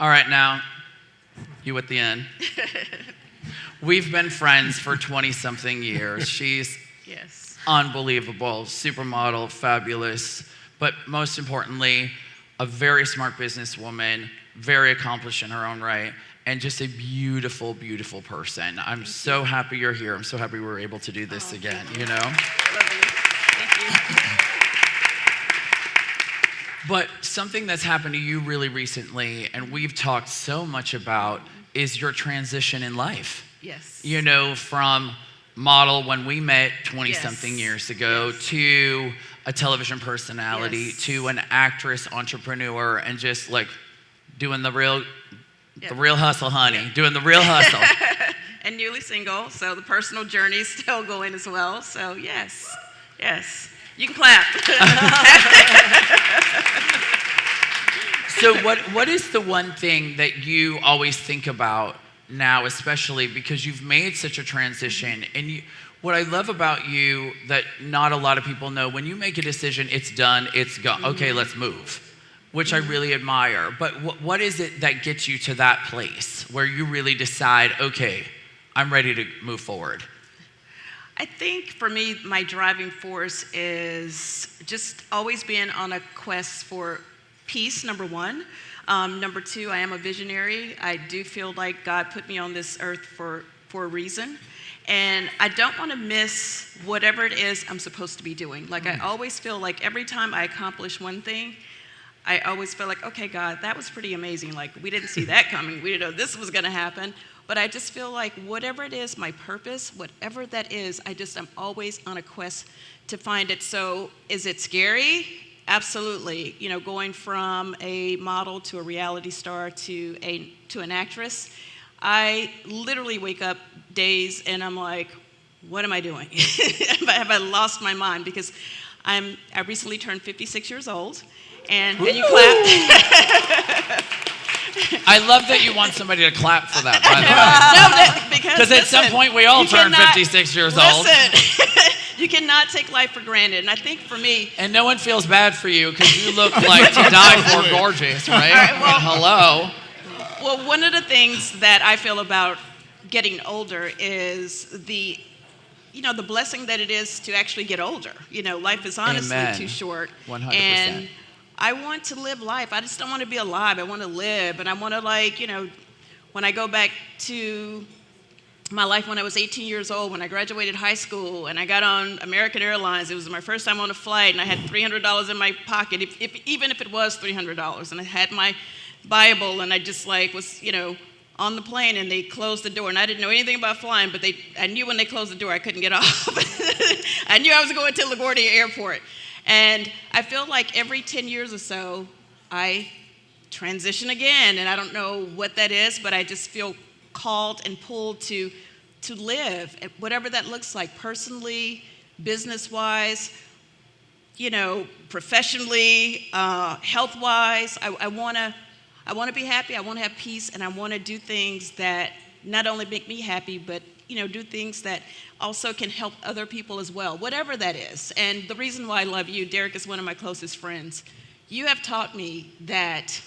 All right, now, you at the end. We've been friends for 20-something years. She's unbelievable, supermodel, fabulous, but most importantly, a very smart businesswoman, very accomplished in her own right, and just a beautiful, beautiful person. I'm so happy you're here. I'm so happy we were able to do this again, you know? Thank you. But something that's happened to you really recently, and we've talked so much about, is your transition in life. Yes. You know, from model when we met 20-something years ago to a television personality to an actress, entrepreneur, and just like doing the real hustle, honey. Doing the real hustle. And newly single, so the personal journey is still going as well. So yes. You can clap. So what is the one thing that you always think about now, especially because you've made such a transition? And what I love about you that not a lot of people know, when you make a decision, it's done, it's gone. Okay, let's move, which I really admire. But what is it that gets you to that place where you really decide, okay, I'm ready to move forward? I think for me, my driving force is just always being on a quest for peace, number one. Number two, I am a visionary. I do feel like God put me on this earth for a reason. And I don't want to miss whatever it is I'm supposed to be doing. Like I always feel like every time I accomplish one thing, I always feel like, okay, God, that was pretty amazing. Like we didn't see that coming. We didn't know this was going to happen. But I just feel like whatever it is, my purpose, whatever that is, I'm always on a quest to find it. So is it scary? Absolutely. You know, going from a model to a reality star to an actress, I literally wake up days and I'm like, what am I doing? Have I lost my mind? Because I recently turned 56 years old. And you clap. I love that you want somebody to clap for that, by the way. No, because at some point we all turn 56 years old. You cannot take life for granted. And I think for me... And no one feels bad for you because you look like to die for gorgeous, right? Hello. Well, one of the things that I feel about getting older is the blessing that it is to actually get older. You know, life is honestly too short. 100%. And I want to live life. I just don't want to be alive. I want to live. And I want to when I go back to my life when I was 18 years old, when I graduated high school and I got on American Airlines, it was my first time on a flight and I had $300 in my pocket, even if it was $300. And I had my Bible and I just was, on the plane and they closed the door. And I didn't know anything about flying, but I knew when they closed the door I couldn't get off. I knew I was going to LaGuardia Airport. And I feel like every 10 years or so, I transition again. And I don't know what that is, but I just feel called and pulled to live, whatever that looks like, personally, business-wise, professionally, health-wise. I want to be happy, I want to have peace, and I want to do things that not only make me happy, but do things that also can help other people as well, whatever that is. And the reason why I love you, Derek is one of my closest friends. You have taught me that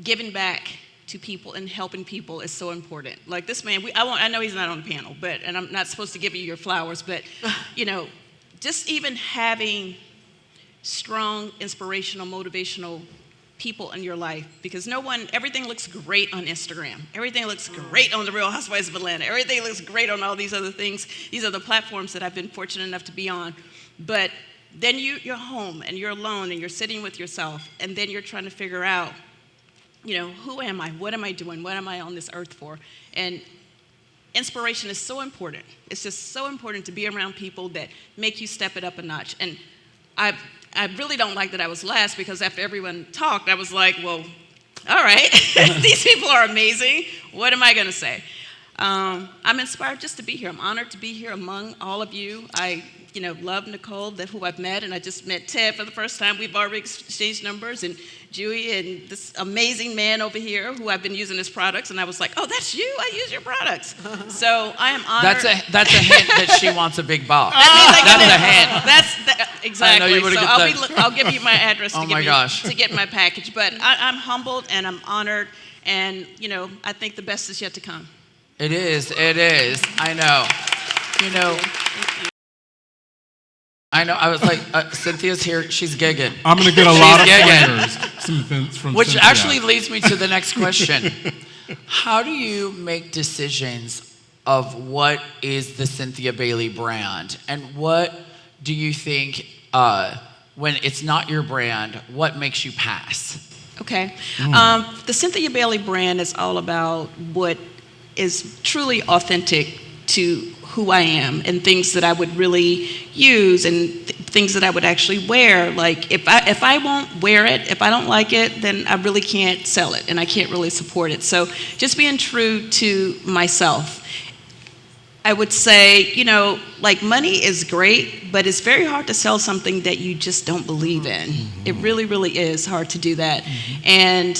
giving back to people and helping people is so important. Like this man, I know he's not on the panel, and I'm not supposed to give you your flowers, but just even having strong, inspirational, motivational people in your life, because everything looks great on Instagram. Everything looks great on The Real Housewives of Atlanta. Everything looks great on all these other things. These are the platforms that I've been fortunate enough to be on. But then you're home and you're alone and you're sitting with yourself, and then you're trying to figure out, who am I? What am I doing? What am I on this earth for? And inspiration is so important. It's just so important to be around people that make you step it up a notch. And I really don't like that I was last, because after everyone talked, I was like, well, all right, these people are amazing. What am I going to say? I'm inspired just to be here. I'm honored to be here among all of you. I love Nicole, who I've met, and I just met Ted for the first time. We've already exchanged numbers, and Julie, and this amazing man over here who I've been using his products, and I was like, oh, that's you? I use your products. So I am honored. That's a hint that she wants a big box. That's a hint. Exactly. So I'll give you my address to get my package. But I'm humbled and I'm honored, And, I think the best is yet to come. It is. I know. Thank you. I know. I was like, Cynthia's here. She's gigging. I'm going to get a lot of pointers from Which Cynthia. actually leads me to the next question. How do you make decisions of what is the Cynthia Bailey brand? And what do you think, when it's not your brand, what makes you pass? Okay. The Cynthia Bailey brand is all about what is truly authentic to who I am and things that I would really use and things that I would actually wear. Like if I won't wear it, if I don't like it, then I really can't sell it and I can't really support it. So just being true to myself. I would say, like money is great, but it's very hard to sell something that you just don't believe in. It really, really is hard to do that. And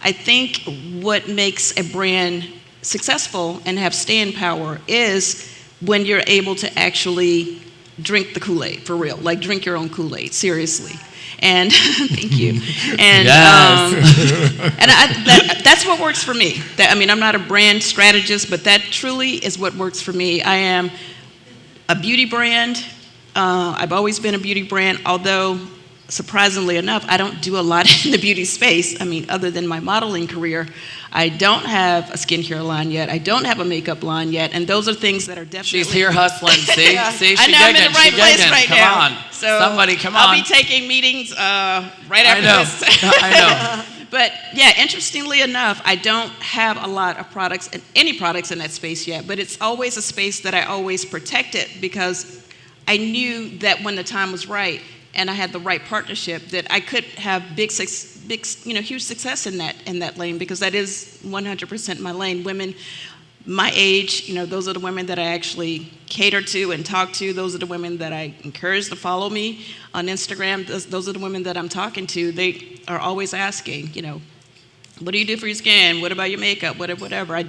I think what makes a brand successful and have staying power is when you're able to actually drink the Kool-Aid for real, like drink your own Kool-Aid, seriously. And thank you. And that's what works for me. I'm not a brand strategist, but that truly is what works for me. I am a beauty brand. I've always been a beauty brand, although surprisingly enough, I don't do a lot in the beauty space. Other than my modeling career, I don't have a skincare line yet. I don't have a makeup line yet. And those are things that are definitely... She's here hustling, see? Yeah. See, I know I'm in the right place right come now. On. So somebody, come on. I'll be taking meetings right after this. I know. But yeah, interestingly enough, I don't have a lot of products, any products in that space yet. But it's always a space that I always protected because I knew that when the time was right, and I had the right partnership, that I could have huge success in that lane, because that is 100% my lane. Women my age, those are the women that I actually cater to and talk to. Those are the women that I encourage to follow me on Instagram. Those are the women that I'm talking to. They are always asking, what do you do for your skin? What about your makeup? Whatever.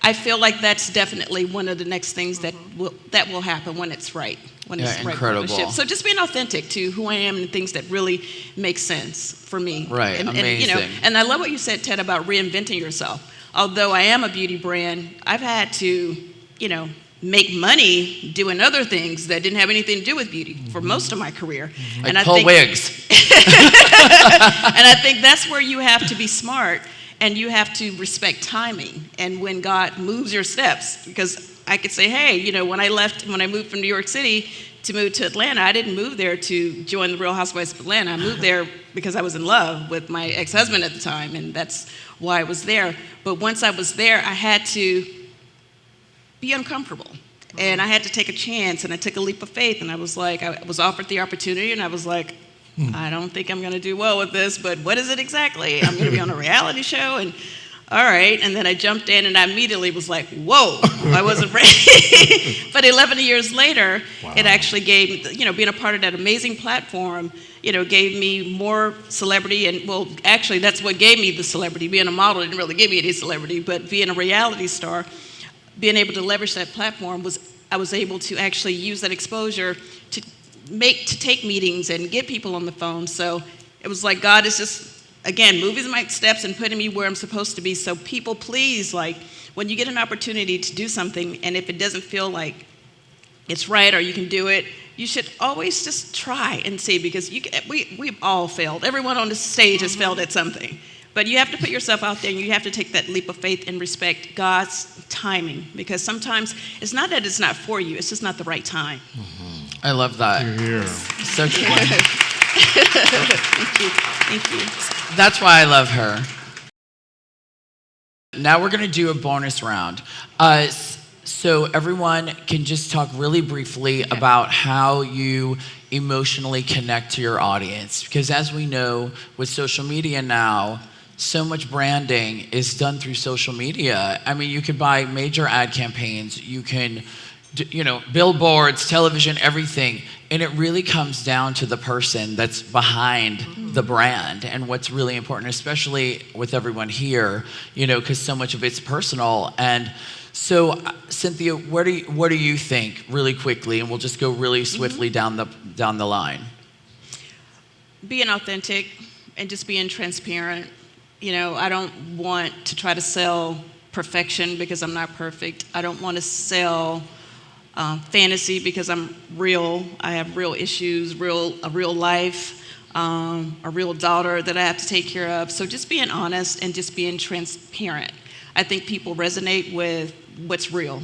I feel like that's definitely one of the next things that will happen when it's right. When it's the right partnership. So just being authentic to who I am and things that really make sense for me. Right, amazing. And I love what you said, Ted, about reinventing yourself. Although I am a beauty brand, I've had to, make money doing other things that didn't have anything to do with beauty for most of my career. Like pull wigs. And I think that's where you have to be smart. And you have to respect timing and when God moves your steps. Because I could say, hey, when I moved from New York City to move to Atlanta, I didn't move there to join the Real Housewives of Atlanta. I moved there because I was in love with my ex-husband at the time, and that's why I was there. But once I was there, I had to be uncomfortable. And I had to take a chance, and I took a leap of faith, and I was offered the opportunity, and I was like, I don't think I'm going to do well with this, but what is it exactly? I'm going to be on a reality show, and all right. And then I jumped in, and I immediately was like, whoa, I wasn't ready. But 11 years later, It actually gave, being a part of that amazing platform, gave me more celebrity. And well, actually, that's what gave me the celebrity. Being a model didn't really give me any celebrity, but being a reality star, being able to leverage that platform I was able to actually use that exposure to take meetings and get people on the phone. So it was like God is just, again, moving my steps and putting me where I'm supposed to be. So people, please, when you get an opportunity to do something, and if it doesn't feel like it's right or you can do it, you should always just try and see, because we've all failed. Everyone on the stage has failed at something. But you have to put yourself out there, and you have to take that leap of faith and respect God's timing, because sometimes it's not that it's not for you, it's just not the right time. I love that. You're here. So cute. Thank you. That's why I love her. Now we're going to do a bonus round. So everyone can just talk really briefly about how you emotionally connect to your audience. Because as we know, with social media now, so much branding is done through social media. You could buy major ad campaigns. You can billboards, television, everything. And it really comes down to the person that's behind the brand and what's really important, especially with everyone here, because so much of it's personal. And so, Cynthia, what do you think, really quickly, and we'll just go really swiftly down the line? Being authentic and just being transparent. I don't want to try to sell perfection because I'm not perfect. I don't want to sell fantasy because I'm real. I have real issues, a real life, a real daughter that I have to take care of. So just being honest and just being transparent. I think people resonate with what's real.